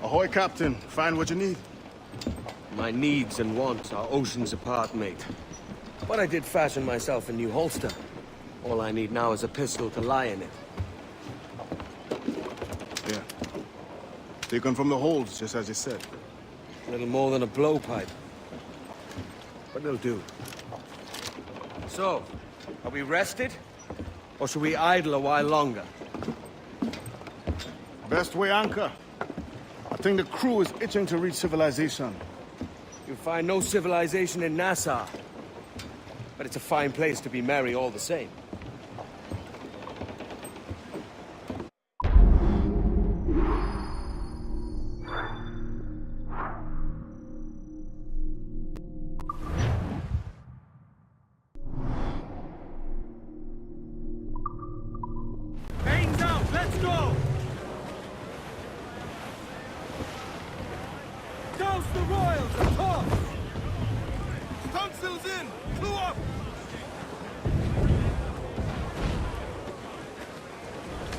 Ahoy, Captain. Find what you need. My needs and wants are oceans apart, mate. But I did fashion myself a new holster. All I need now is a pistol to lie in it. Yeah. Taken from the holds, just as you said. A little more than a blowpipe. But it'll do. So, are we rested? Or should we idle a while longer? Best way anchor. I think the crew is itching to reach civilization. You'll find no civilization in Nassau. But it's a fine place to be merry all the same. Mains out! Let's go! Douse the royals and toss! Stunsails in! Clue up!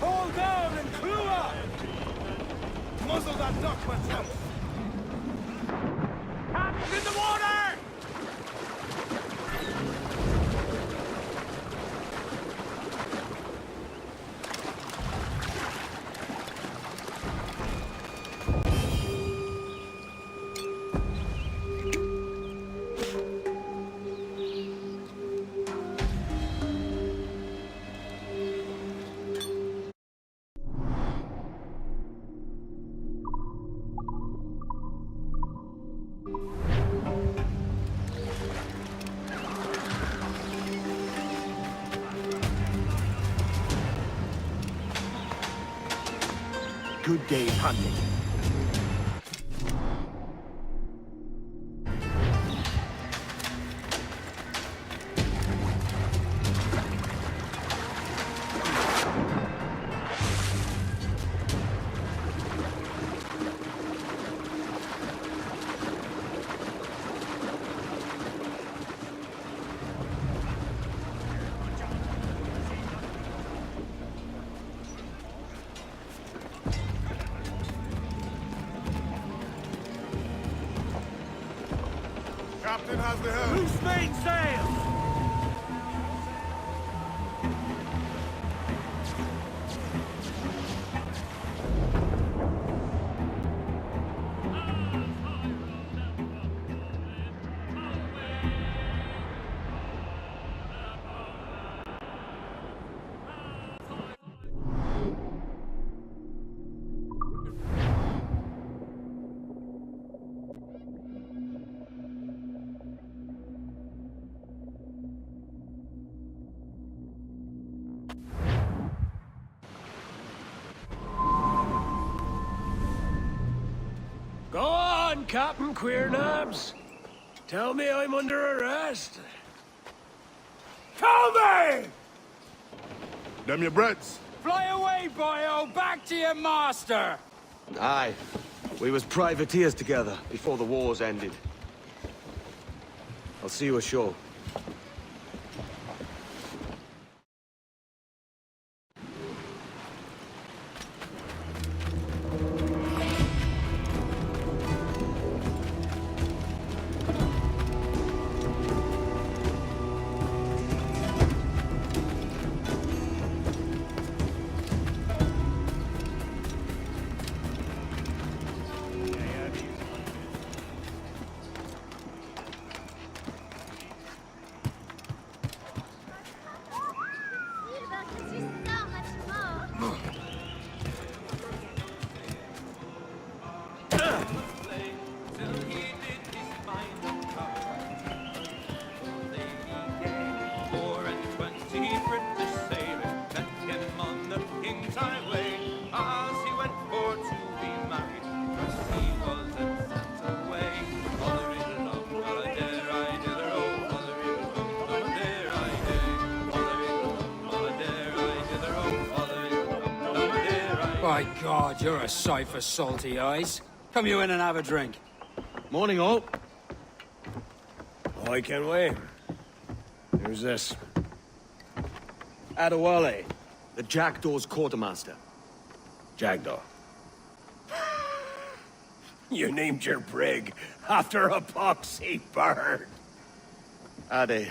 Hold down and clue up! Muzzle that duck, my friend! Captain's in the water! Good day's hunting. Captain has the helm. Loose mainsail! Go on, Captain Queernabs. Tell me I'm under arrest. Tell me! Them your breads. Fly away, boyo! Back to your master! Aye. We was privateers together before the wars ended. I'll see you ashore. By God, you're a sight for salty eyes. Come you in and have a drink. Morning, all. I can wait. Who's this? Adewale, the Jackdaw's quartermaster. Jackdaw. You named your brig after a poxy bird. Ade,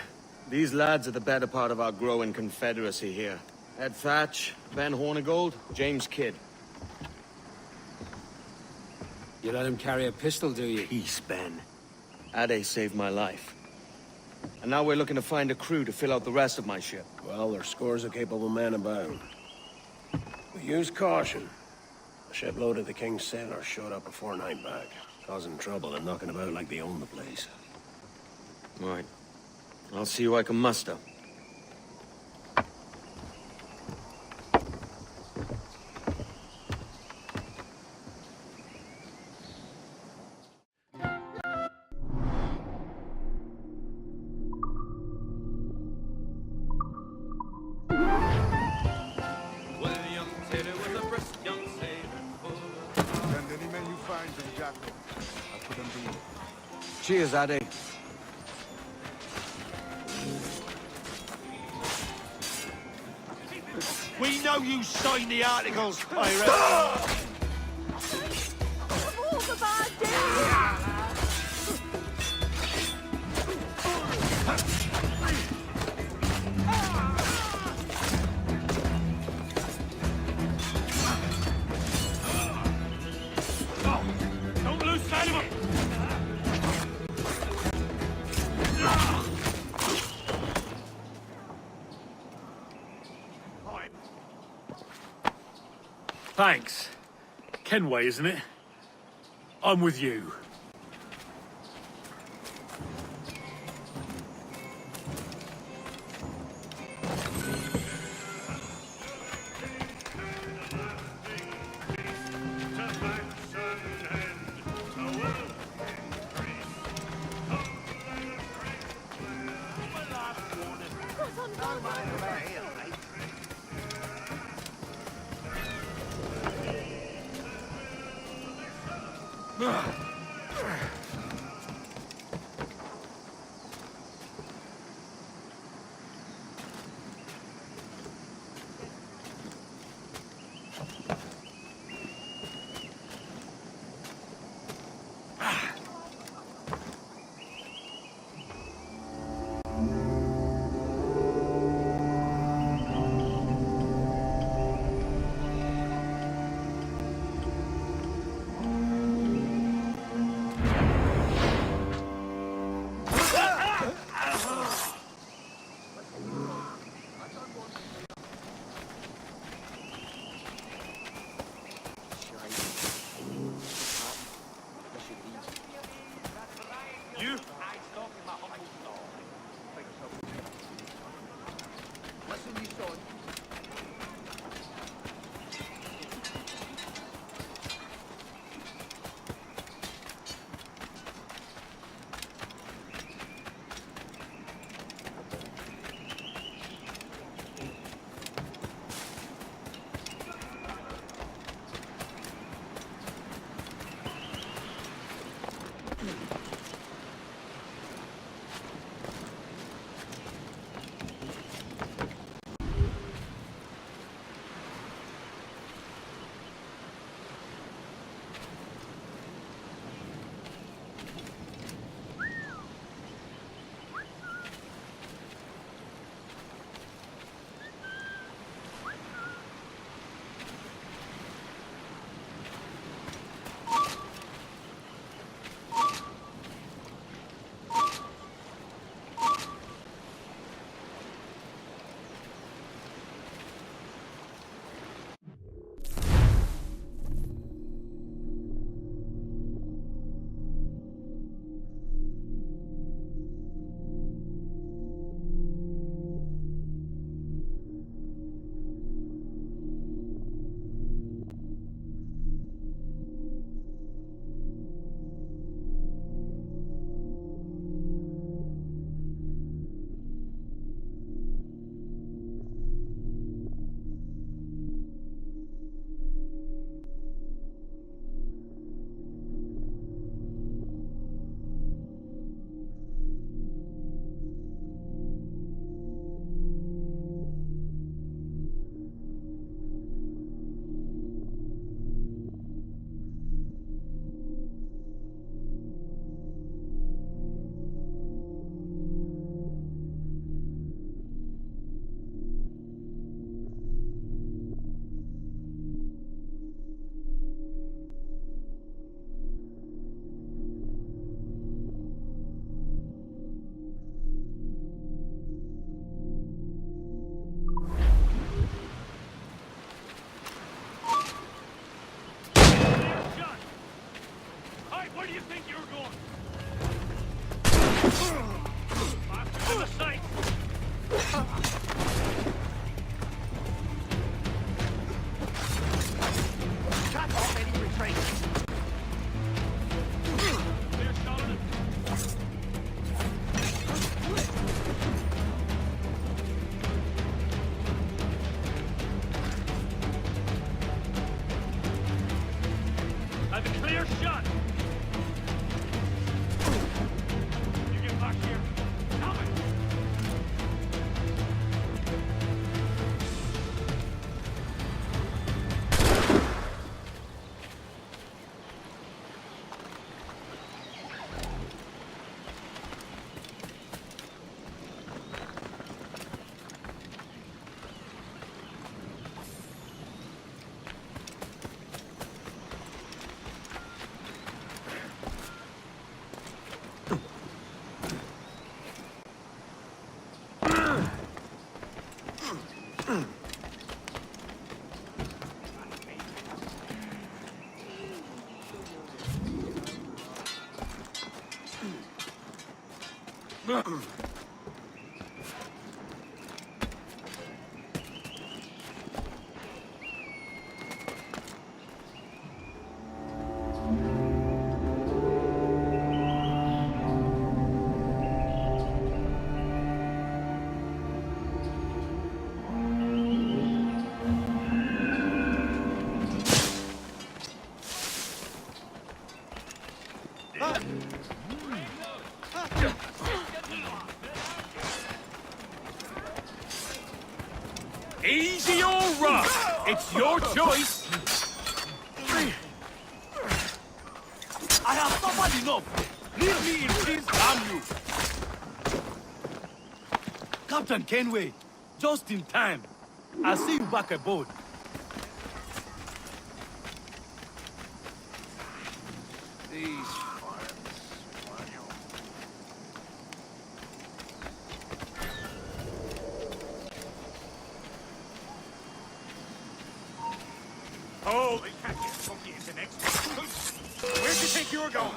these lads are the better part of our growing confederacy here. Ed Thatch, Ben Hornigold, James Kidd. You let him carry a pistol, do you? Peace, Ben. Ade saved my life. And now we're looking to find a crew to fill out the rest of my ship. Well, there's scores of capable men about. We use caution. A shipload of the King's sailors showed up a fortnight back, causing trouble and knocking about like they own the place. Right. I'll see who I can muster. Send any men you find to the Jackal. I'll put them to you. Cheers, Ade. We know you signed the articles, pirate! Don't lose sight of him! Thanks. Kenway, isn't it? I'm with you. have a clear shot! You get back here. Coming! Easy or rough, it's your choice. I have suffered enough. Leave me in peace, damn you. Captain Kenway, just in time. I'll see you back aboard. These Oh, they can't get funky into next. Where do you think you're going?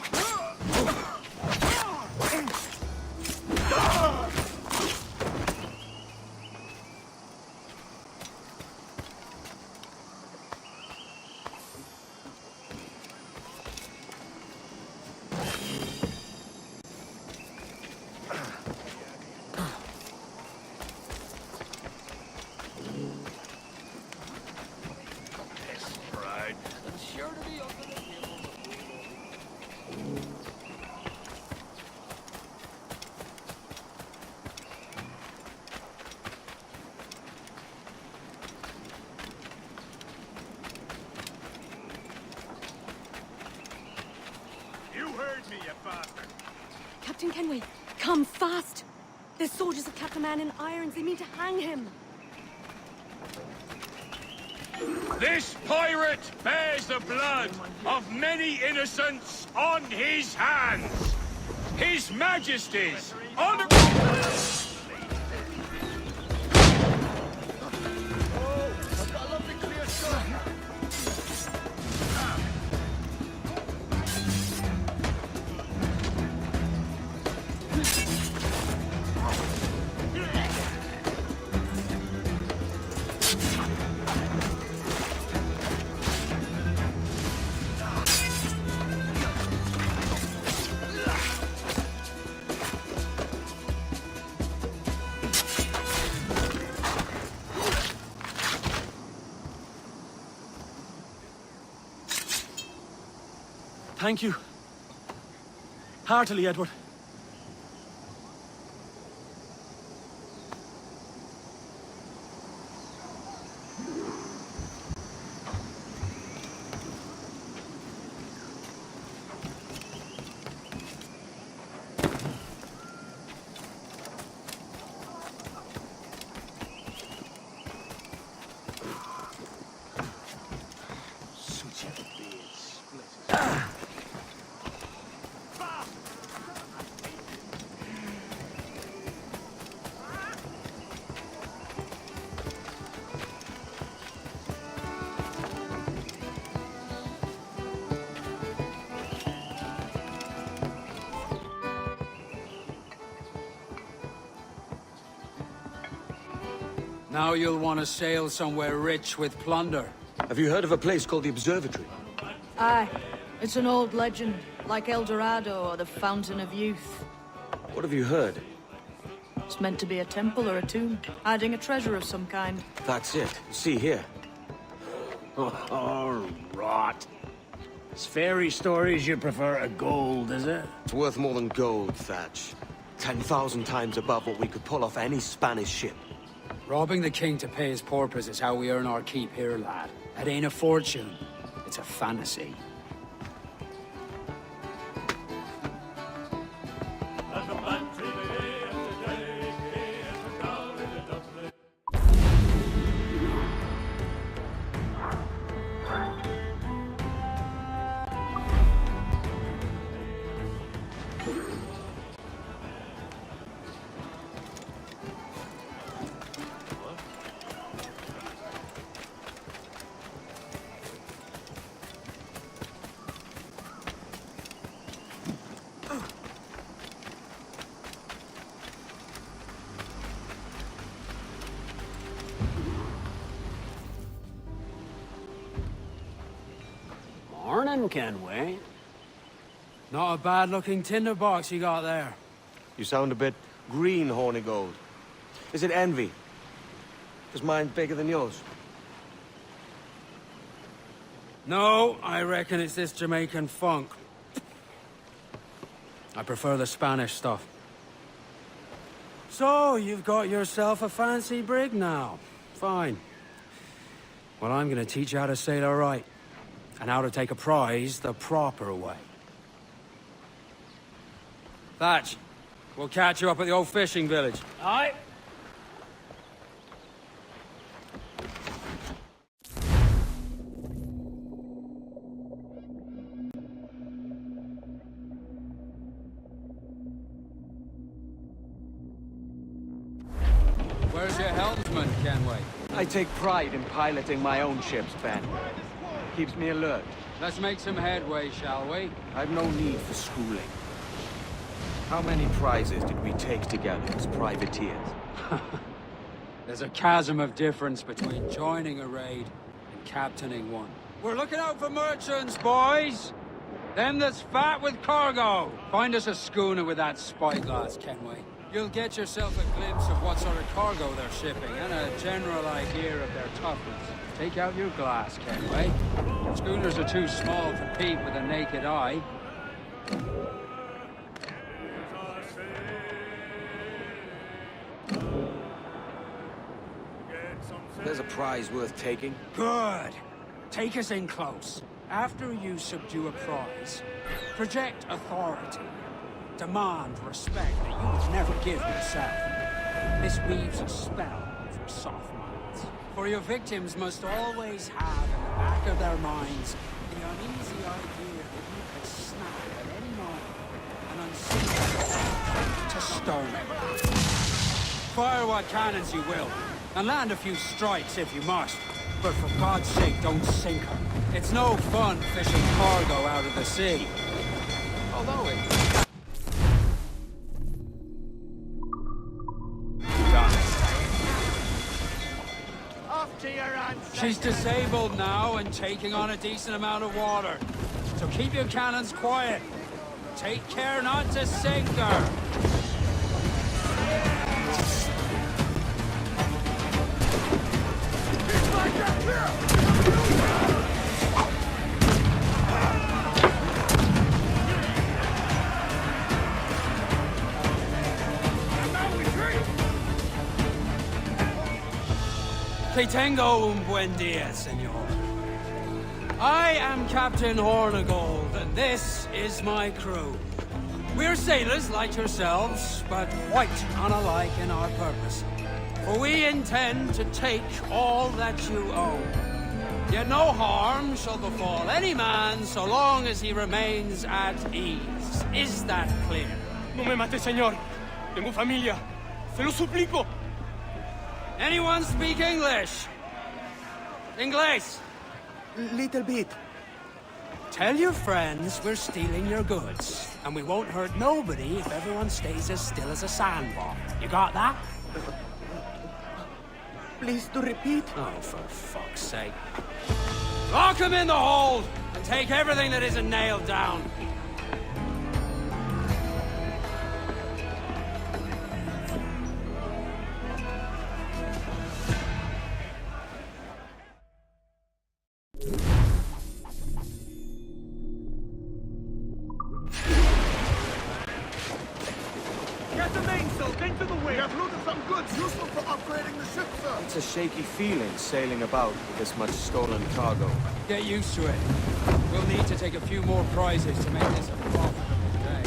You heard me, you bastard. Captain Kenway, come fast! The soldiers have kept a man in irons. They mean to hang him. This pirate bears the blood of many innocents on his hands. His Majesty's honor... Thank you. Heartily, Edward. Now you'll want to sail somewhere rich with plunder. Have you heard of a place called the Observatory? Aye. It's an old legend, like El Dorado or the Fountain of Youth. What have you heard? It's meant to be a temple or a tomb, hiding a treasure of some kind. That's it. See here. Oh, rot. It's fairy stories you prefer to gold, is it? It's worth more than gold, Thatch. 10,000 times above what we could pull off any Spanish ship. Robbing the king to pay his porpoise is how we earn our keep here, lad. It ain't a fortune. It's a fantasy. Morning, Kenway. Not a bad-looking tinderbox you got there. You sound a bit green, Horny Gold. Is it envy? Is mine bigger than yours? No, I reckon it's this Jamaican funk. I prefer the Spanish stuff. So, you've got yourself a fancy brig now. Fine. Well, I'm gonna teach you how to sail her right. And how to take a prize the proper way. Thatch, we'll catch you up at the old fishing village. Aye. Where's your helmsman, Kenway? I take pride in piloting my own ships, Ben. Keeps me alert. Let's make some headway, shall we? I've no need for schooling. How many prizes did we take together as privateers? There's a chasm of difference between joining a raid and captaining one. We're looking out for merchants, boys! Them that's fat with cargo! Find us a schooner with that spyglass, Kenway. You'll get yourself a glimpse of what sort of cargo they're shipping, and a general idea of their toughness. Take out your glass, Kenway. Schooners are too small to peep with a naked eye. There's a prize worth taking. Good. Take us in close. After you subdue a prize, project authority. Demand respect that you would never give yourself. This weaves a spell for soft minds. For your victims must always have in the back of their minds the uneasy idea that you could snap at any moment an unseen to stern. Fire what cannons you will, and land a few strikes if you must. But for God's sake, don't sink her. It's no fun fishing cargo out of the sea. Although it... She's disabled now and taking on a decent amount of water. So keep your cannons quiet. Take care not to sink her. Que tengo un buen día, senor. I am Captain Hornigold, and this is my crew. We're sailors like yourselves, but quite unalike in our purpose. For we intend to take all that you own. Yet no harm shall befall any man so long as he remains at ease. Is that clear? No me mate, señor. Tengo familia. Se lo suplico. Anyone speak English? Inglés? Little bit. Tell your friends we're stealing your goods, and we won't hurt nobody if everyone stays as still as a sandbar. You got that? Please to repeat. Oh, for fuck's sake. Lock him in the hold, and take everything that isn't nailed down. into the We wind! have looted some goods useful for upgrading the ship, sir. It's a shaky feeling sailing about with this much stolen cargo. Get used to it. We'll need to take a few more prizes to make this a profitable day.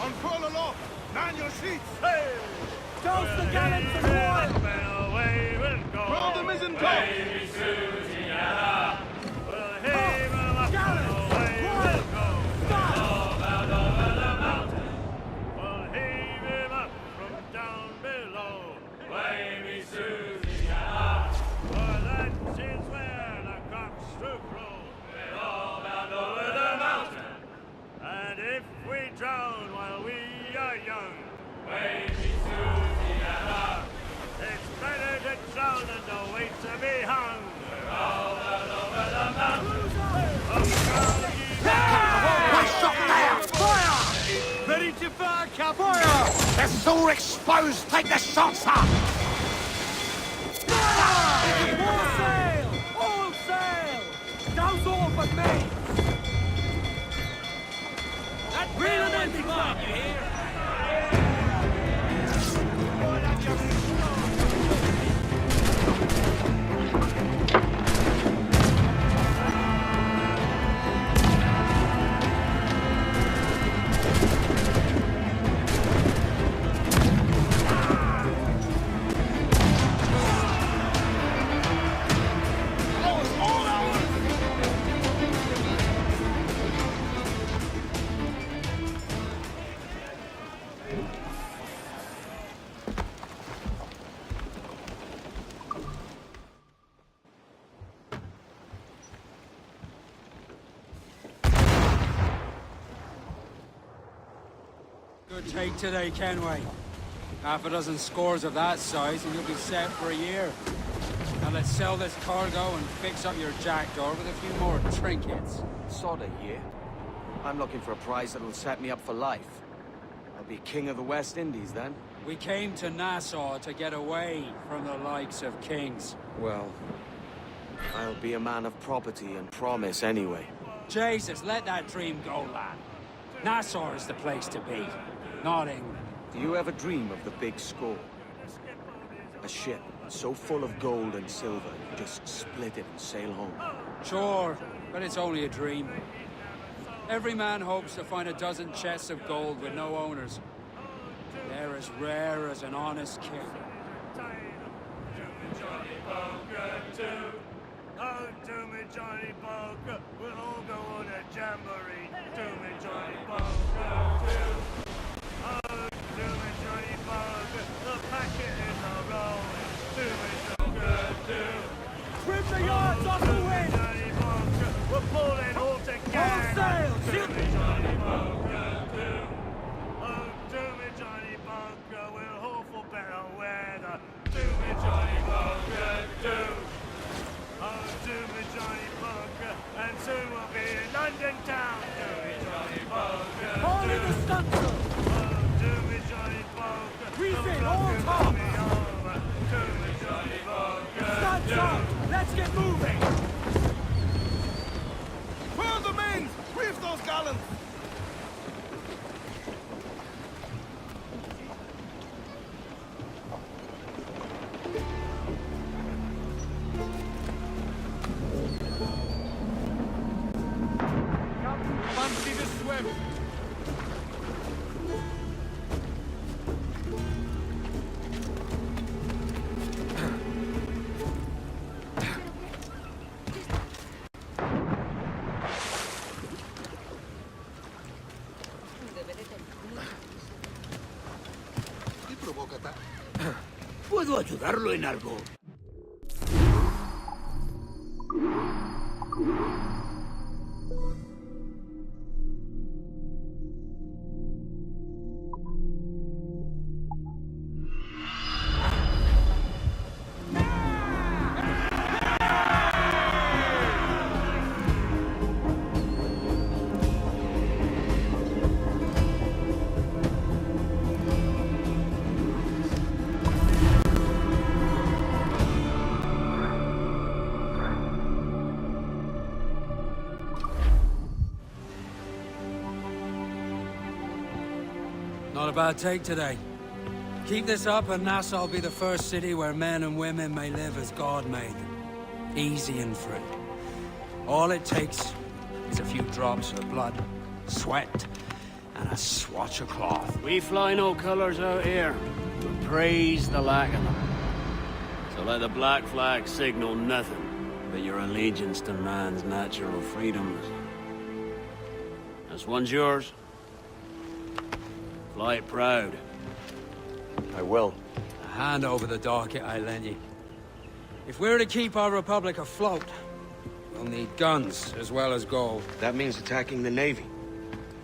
Unfurl aloft! Man your sheets! Hey! Toast the gallants and wine! Away we'll go! Roll the mizzen top! Drown while we are young. Wavy Susanna. It's better to drown than to wait to be hung. We're all out over the mountains. Fire! Ready to fire, Cap! Fire! It's all exposed. Take the shots up. All sail! All sail! Now's all but me! Reel them in, man, you hear? Good take today, Kenway. Half a dozen scores of that size and you'll be set for a year. Now let's sell this cargo and fix up your jackdaw with a few more trinkets. Sorta, yeah. I'm looking for a prize that'll set me up for life. I'll be king of the West Indies then. We came to Nassau to get away from the likes of kings. Well, I'll be a man of property and promise anyway. Jesus, let that dream go, lad. Nassau is the place to be, not England. Do you ever dream of the big score? A ship so full of gold and silver, you just split it and sail home. Sure, but it's only a dream. Every man hopes to find a dozen chests of gold with no owners. They're as rare as an honest king. Oh, do me Johnny Poker, we'll all go on a jamboree. Do me Johnny Poker, too. Oh, do me Johnny Poker, the packet is a rolling. Do me Joker, too. Trim the yards off the wind! Johnny Poker, we're pulling all together. All sail! Do me Johnny Poker, too. Oh, do me Johnny Poker, we'll hope for better weather. Do me Johnny Poker, too. Oh, do me Johnny Poker, and soon we'll be in London town. Do me Johnny Poker, All in the stunsail! oh, do me Johnny Poker, Refit, all top! me over. Do me Johnny Poker, Stunts up! Let's get moving! Furl the mains! Reef those gallants! Fancy the swim! ¿Puedo ayudarlo en algo? Not a bad take today. Keep this up and Nassau will be the first city where men and women may live as God made them. Easy and free. All it takes is a few drops of blood, sweat, and a swatch of cloth. We fly no colors out here, but praise the lack of them. So let the black flag signal nothing but your allegiance to man's natural freedoms. This one's yours. Fly it proud. I will. Hand over the docket I lent you. If we're to keep our republic afloat, we'll need guns as well as gold. That means attacking the Navy.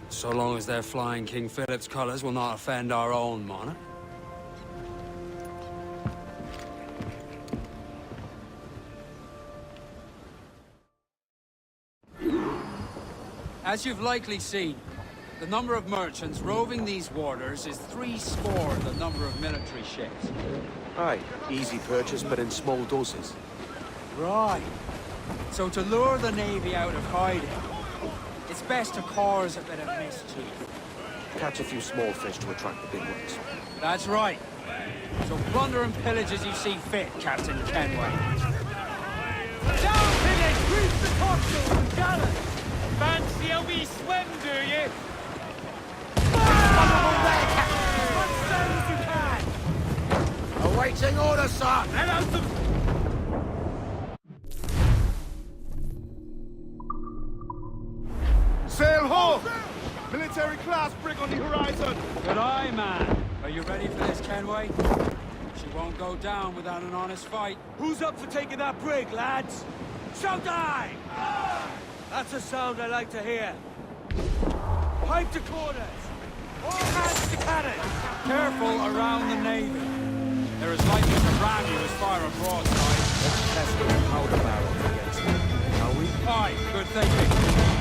So long as they're flying King Philip's colors will not offend our own monarch. As you've likely seen, the number of merchants roving these waters is 80 the number of military ships. Aye, easy purchase, but in small doses. Right. So to lure the Navy out of hiding, it's best to cause a bit of mischief. Catch a few small fish to attract the big ones. That's right. So plunder and pillage as you see fit, Captain Kenway. Down, pillage! Reach the topsails and gallant! Fancy a wee swim, do you? Awaiting orders, sir! Let out the... Sail ho! Military class brig on the horizon! Good eye, man. Are you ready for this, Kenway? She won't go down without an honest fight. Who's up for taking that brig, lads? Showtime! That's a sound I like to hear. Pipe to quarters! All hands to cannon! Careful around the Navy. They're as likely to ram you as fire a broadside. Let's test the powder barrels against them, shall we? Aye, good thinking.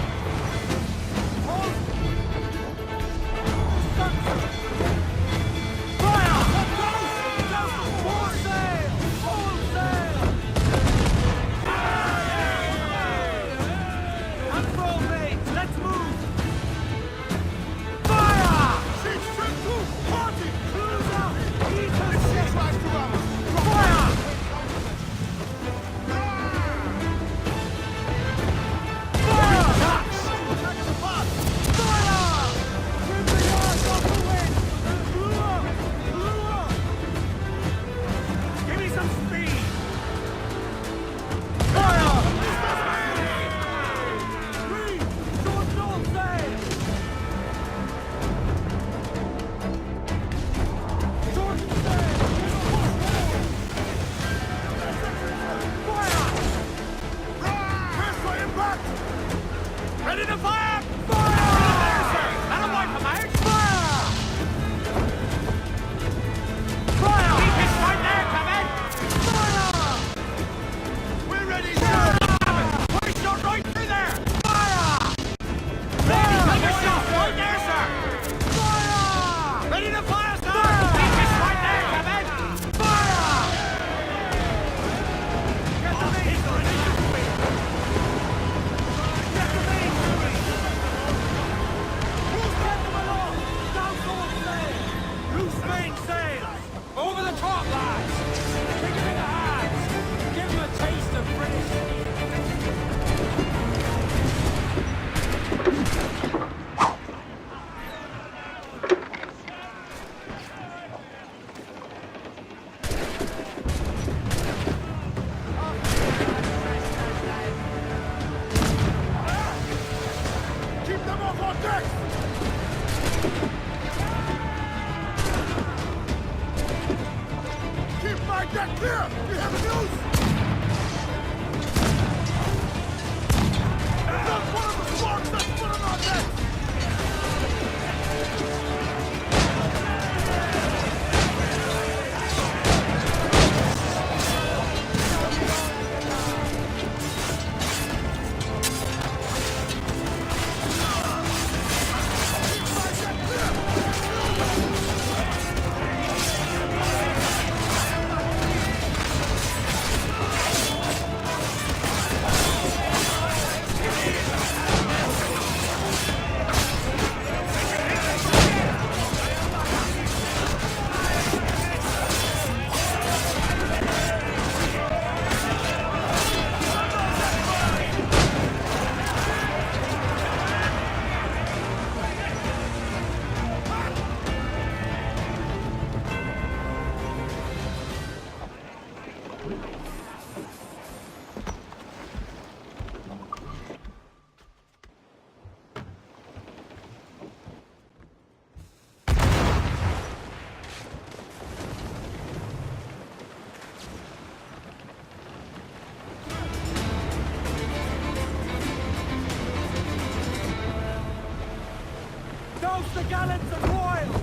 the gallants and royals!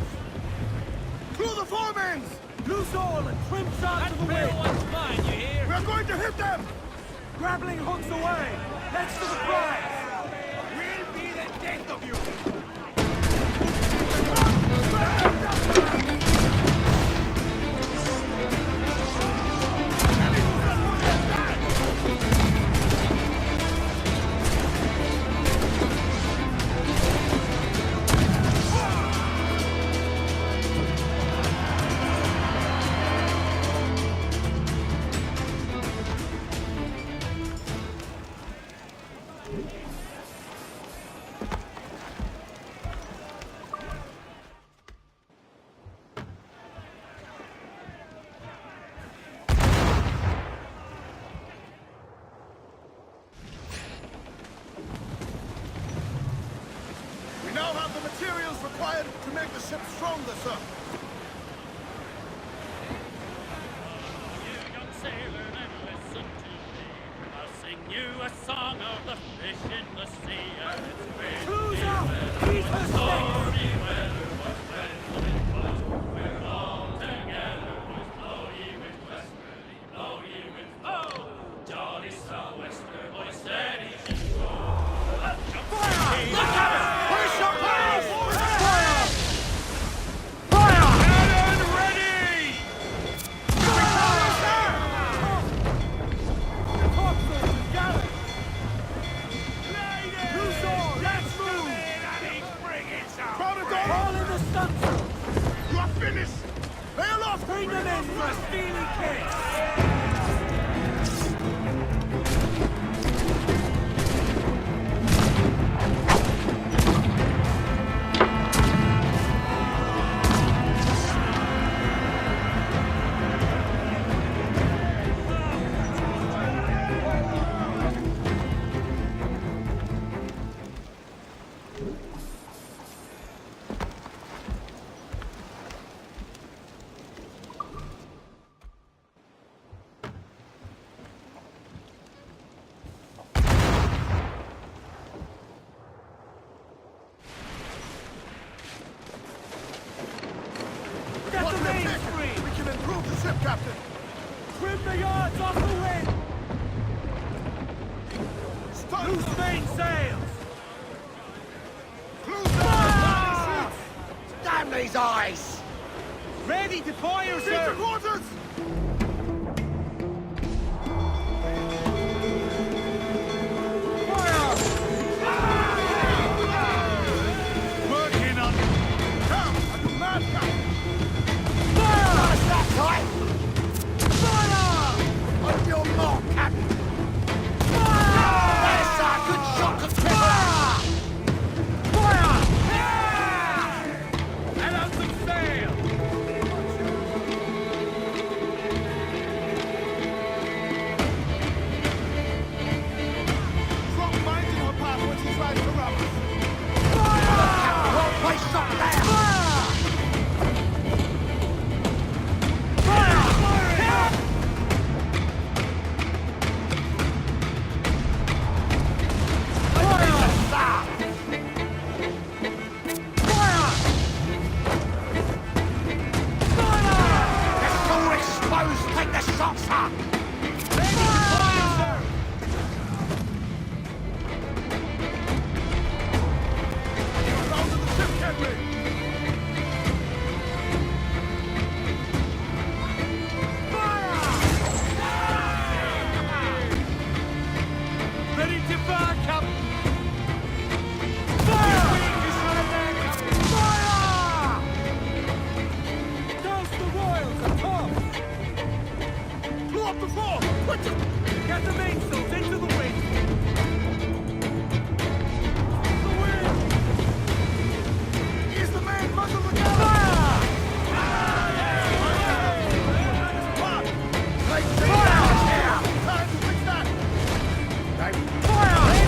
Through the foremans! Loose all and trim sharp to the wind! one's mine, you hear? We're going to hit them! Grappling hooks away! Let's to the prize! We'll be the death of you! We now have the materials required to make the ship stronger, sir. You young sailor, then listen to me. I'll sing you a song of the fish in the sea and its great. Cruise out! Keep her safe! You are finished! Lay aloft! Bring them in for a steely kiss! Get the main We screen! can improve the ship, Captain! Trim the yards off the wind! Stun! Loose main sails! Close the Damn these eyes! Ready to fire, Seat to quarters! Working on Down! I command, Captain! On your mark, Captain! That's a good shot to and out some sail! Drop mines in her path when she tries to rout us! Well placed shot there! It's all exposed! Take the shots up! Down to the ship, Henry! Ready to fire, Captain! Fire! Douse the royals at top! Blow up the fore! Quicker! Get the mainsails into the wind! Ease the main muzzle of the galley! Time to fix that! Fire!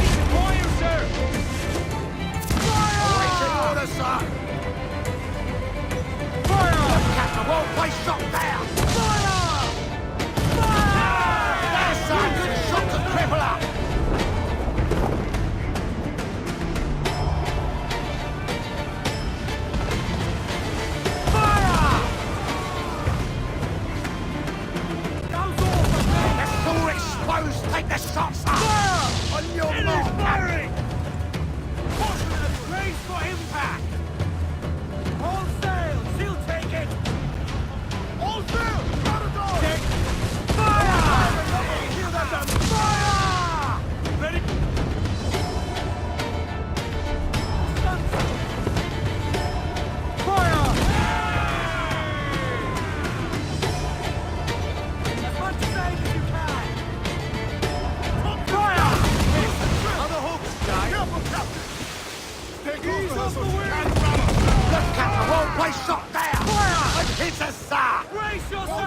I shot there! Fire! And hit us, sir! Brace yourself!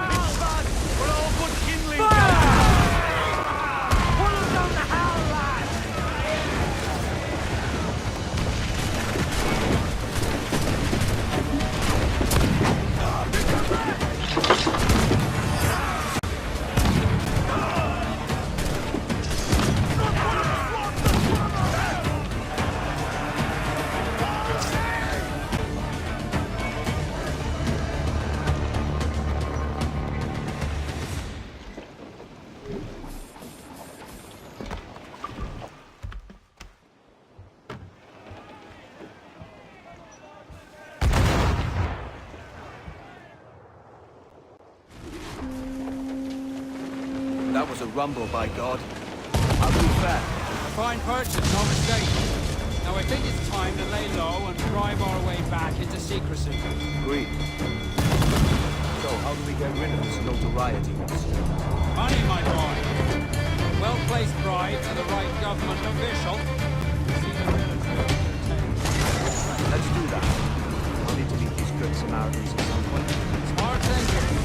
We're all good kindling! Pull them down the hell, lads! That was a rumble, by God. I'll be fair. A fine purchase, no mistake. Now I think it's time to lay low and drive our way back into secrecy. Agreed. So, how do we get rid of this notoriety? Money, my boy. Well-placed bribe to the right government official. Let's do that. I'll need to meet these good Samaritans at some point. Smart thinking.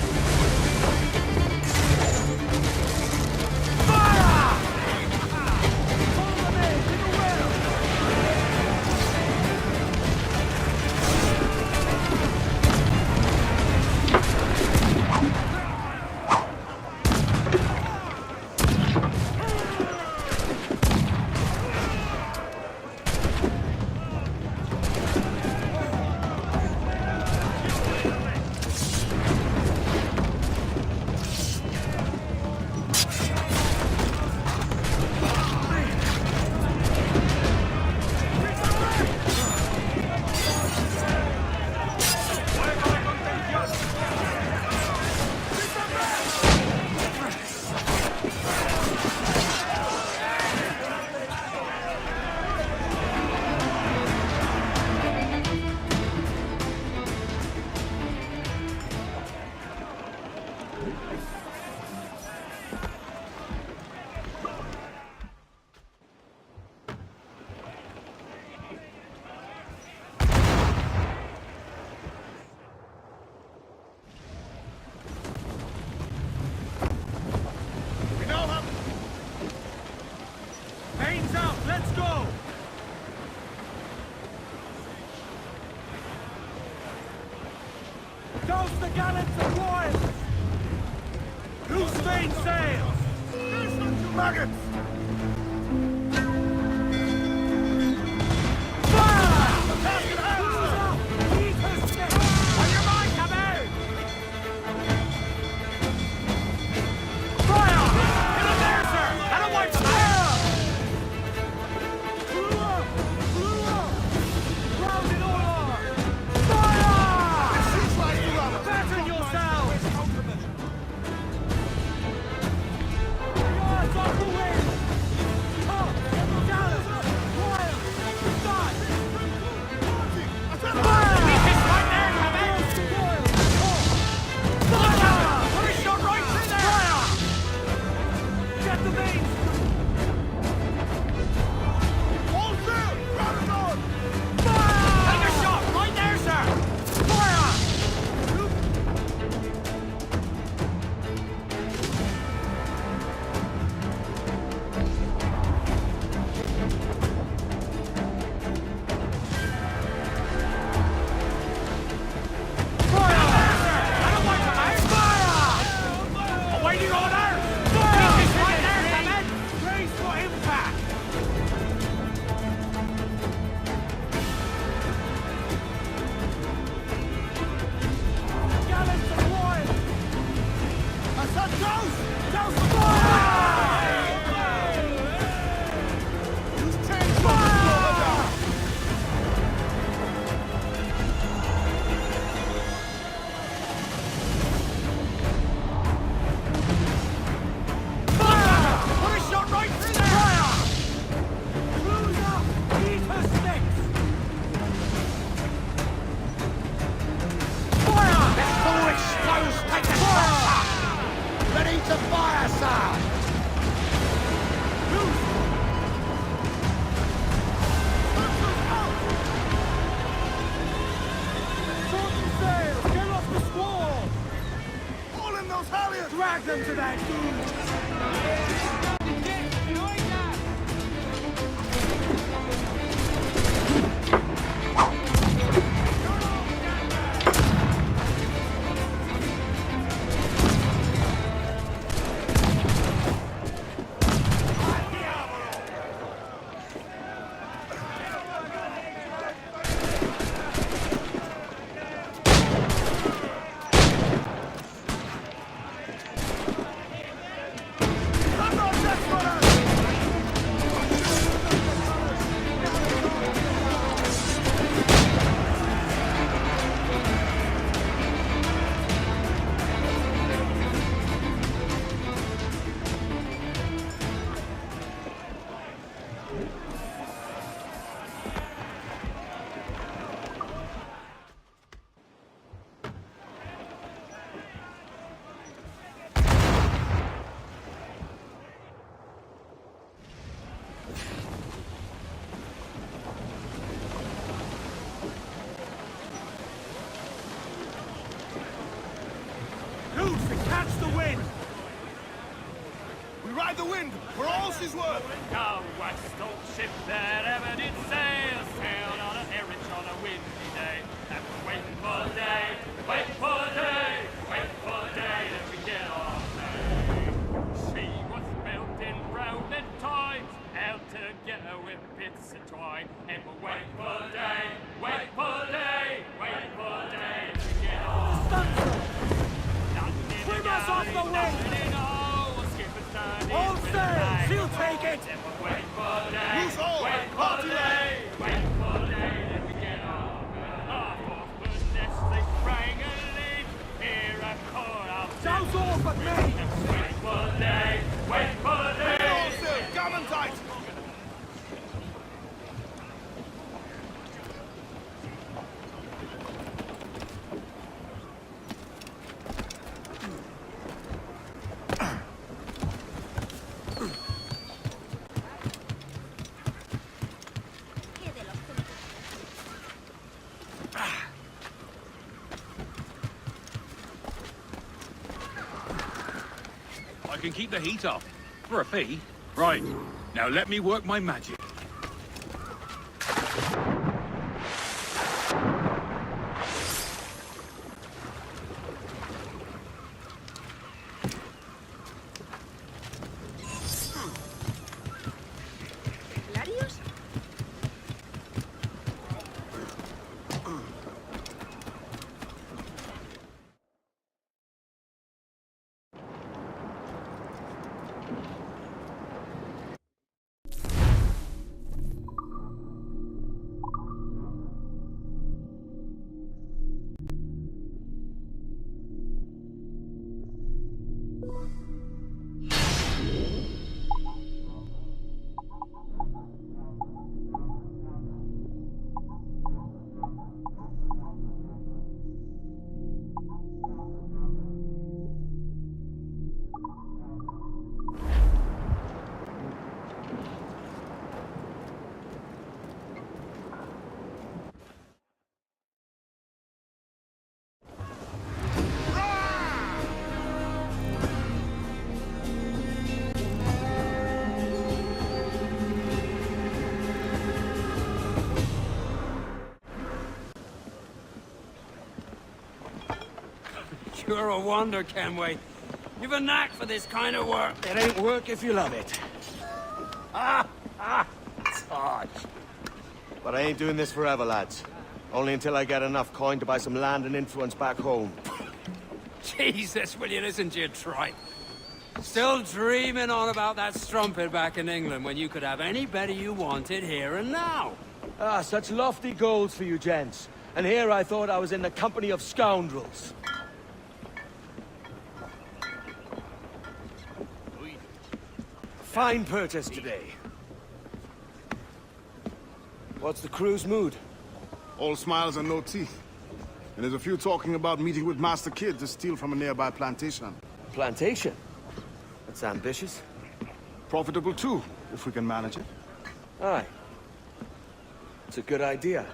Pain's out, let's go! Toast the gallants and royals! Loose main sails! Maggots! Off the way! the wind, for all she's worth. Go west, old ship that ever did sail, sailed on a herring on a windy day. And we're waiting for the day, waiting for the day, waiting for the day that we get our pay. She was built in rounded times, held together with bits of twine. And we're waiting for the day, waiting for the day, waiting for the day that we get our pay. Swim us off the wind! All sail! She'll take it! Loose all! Party line! Sounds all but me! Wait for the day! Wait for the day! All sail! Gammon tight! I can keep the heat up. For a fee. Right. Now let me work my magic. ¿Larios? You're a wonder, Kenway. You've a knack for this kind of work. It ain't work if you love it. Sarge. But I ain't doing this forever, lads. Only until I get enough coin to buy some land and influence back home. Jesus, will you listen to your tripe? Still dreaming on about that strumpet back in England when you could have anybody you wanted here and now. Ah, such lofty goals for you gents. And here I thought I was in the company of scoundrels. Fine purchase today. What's the crew's mood? All smiles and no teeth. And there's a few talking about meeting with Master Kid to steal from a nearby plantation. Plantation? That's ambitious. Profitable too, if we can manage it. Aye. It's a good idea.